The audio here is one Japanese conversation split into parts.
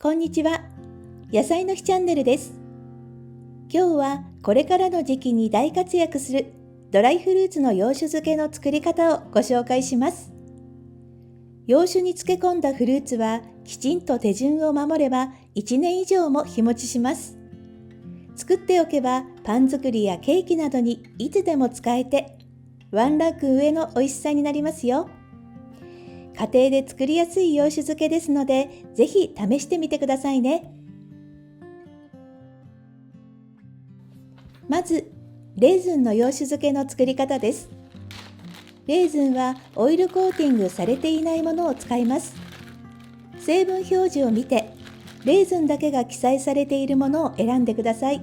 こんにちは。野菜の日チャンネルです。今日はこれからの時期に大活躍するドライフルーツの洋酒漬けの作り方をご紹介します。洋酒に漬け込んだフルーツはきちんと手順を守れば1年以上も日持ちします。作っておけばパン作りやケーキなどにいつでも使えてワンランク上の美味しさになりますよ。家庭で作りやすい洋酒漬けですので、ぜひ試してみてくださいね。まず、レーズンの洋酒漬けの作り方です。レーズンはオイルコーティングされていないものを使います。成分表示を見て、レーズンだけが記載されているものを選んでください。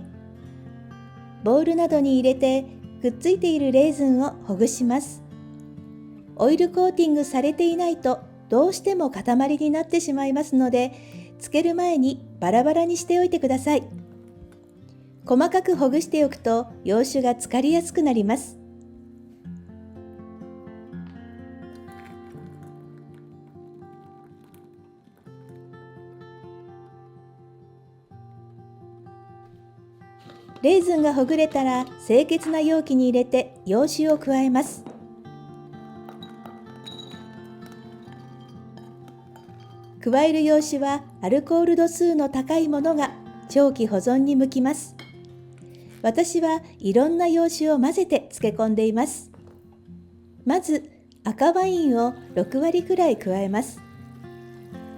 ボウルなどに入れて、くっついているレーズンをほぐします。オイルコーティングされていないとどうしても塊になってしまいますので、漬ける前にバラバラにしておいてください。細かくほぐしておくと洋酒が浸かりやすくなります。レーズンがほぐれたら清潔な容器に入れて洋酒を加えます。加える洋酒はアルコール度数の高いものが長期保存に向きます。私はいろんな洋酒を混ぜて漬け込んでいます。まず赤ワインを6割くらい加えます。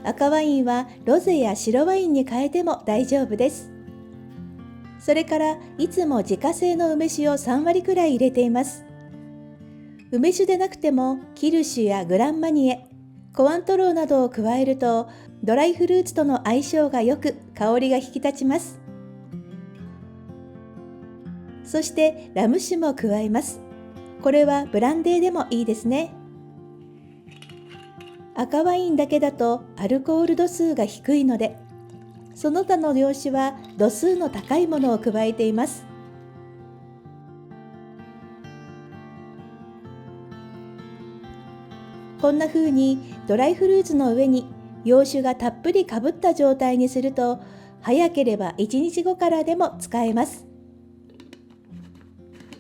赤ワインはロゼや白ワインに変えても大丈夫です。それからいつも自家製の梅酒を3割くらい入れています。梅酒でなくてもキルシュやグランマニエ、コワントローなどを加えるとドライフルーツとの相性がよく香りが引き立ちます。そしてラム酒も加えます。これはブランデーでもいいですね。赤ワインだけだとアルコール度数が低いので、その他の洋酒は度数の高いものを加えています。こんな風にドライフルーツの上に洋酒がたっぷりかぶった状態にすると、早ければ1日後からでも使えます。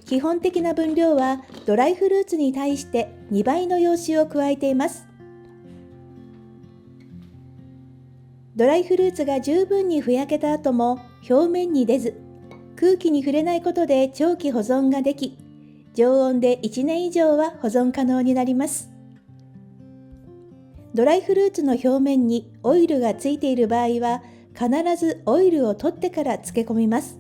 基本的な分量はドライフルーツに対して2倍の洋酒を加えています。ドライフルーツが十分にふやけた後も表面に出ず、空気に触れないことで長期保存ができ、常温で1年以上は保存可能になります。ドライフルーツの表面にオイルがついている場合は、必ずオイルを取ってから漬け込みます。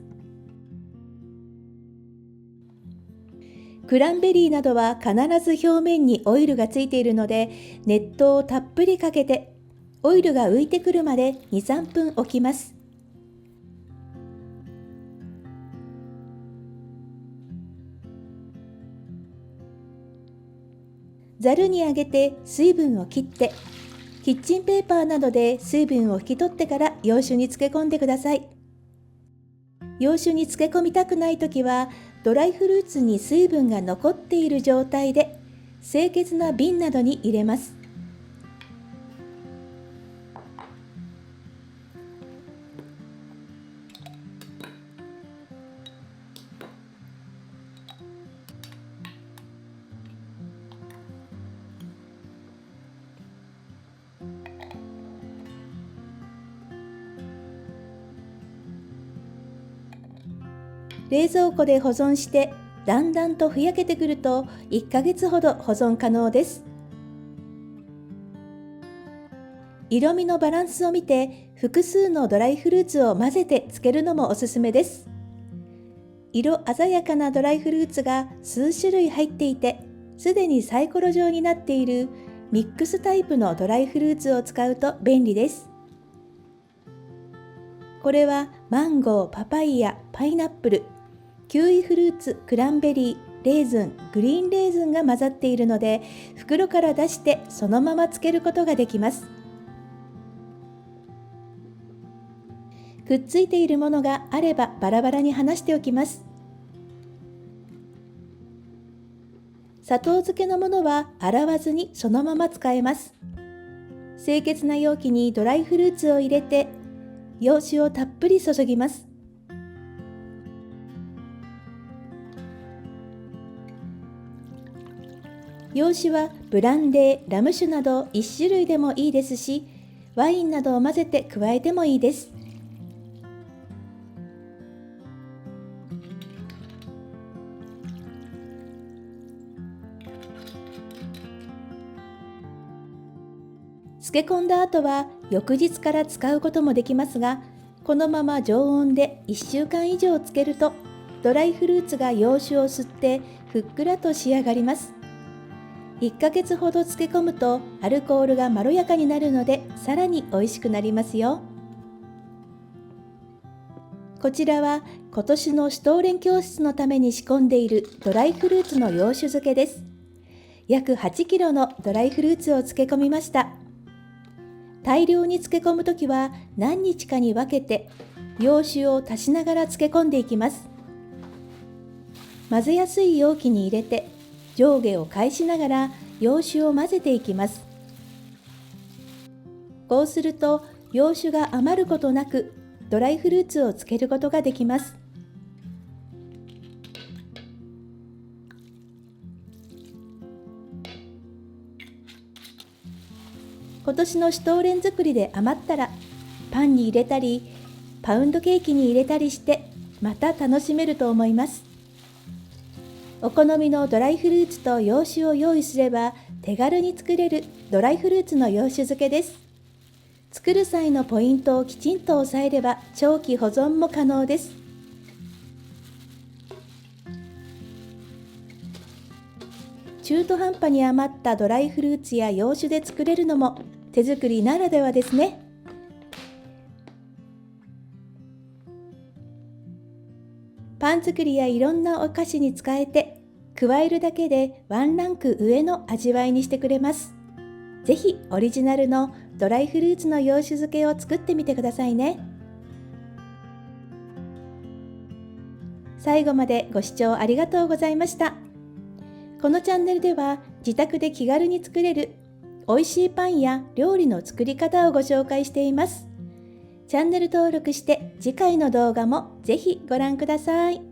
クランベリーなどは必ず表面にオイルがついているので、熱湯をたっぷりかけて、オイルが浮いてくるまで2、3分置きます。ざるにあげて水分を切って、キッチンペーパーなどで水分を拭き取ってから洋酒に漬け込んでください。洋酒に漬け込みたくないときは、ドライフルーツに水分が残っている状態で清潔な瓶などに入れます。冷蔵庫で保存してだんだんとふやけてくると1ヶ月ほど保存可能です。色味のバランスを見て複数のドライフルーツを混ぜて漬けるのもおすすめです。色鮮やかなドライフルーツが数種類入っていて、すでにサイコロ状になっているミックスタイプのドライフルーツを使うと便利です。これはマンゴー、パパイヤ、パイナップル、キウイフルーツ、クランベリー、レーズン、グリーンレーズンが混ざっているので、袋から出してそのまま漬けることができます。くっついているものがあればバラバラに離しておきます。砂糖漬けのものは洗わずにそのまま使えます。清潔な容器にドライフルーツを入れて、洋酒をたっぷり注ぎます。洋酒はブランデー、ラム酒など1種類でもいいですし、ワインなどを混ぜて加えてもいいです。漬け込んだ後は翌日から使うこともできますが、このまま常温で1週間以上漬けると、ドライフルーツが洋酒を吸ってふっくらと仕上がります。1ヶ月ほど漬け込むとアルコールがまろやかになるので、さらに美味しくなりますよ。こちらは今年のシュトーレン教室のために仕込んでいるドライフルーツの洋酒漬けです。約8キロのドライフルーツを漬け込みました。大量に漬け込むときは何日かに分けて洋酒を足しながら漬け込んでいきます。混ぜやすい容器に入れて上下を返しながら洋酒を混ぜていきます。こうすると洋酒が余ることなくドライフルーツを漬けることができます。今年のシュトーレン作りで余ったらパンに入れたりパウンドケーキに入れたりしてまた楽しめると思います。お好みのドライフルーツと洋酒を用意すれば手軽に作れるドライフルーツの洋酒漬けです。作る際のポイントをきちんと押さえれば長期保存も可能です。中途半端に余ったドライフルーツや洋酒で作れるのも手作りならではですね。パン作りやいろんなお菓子に使えて、加えるだけでワンランク上の味わいにしてくれます。ぜひオリジナルのドライフルーツの洋酒漬けを作ってみてくださいね。最後までご視聴ありがとうございました。このチャンネルでは自宅で気軽に作れる美味しいパンや料理の作り方をご紹介しています。チャンネル登録して次回の動画もぜひご覧ください。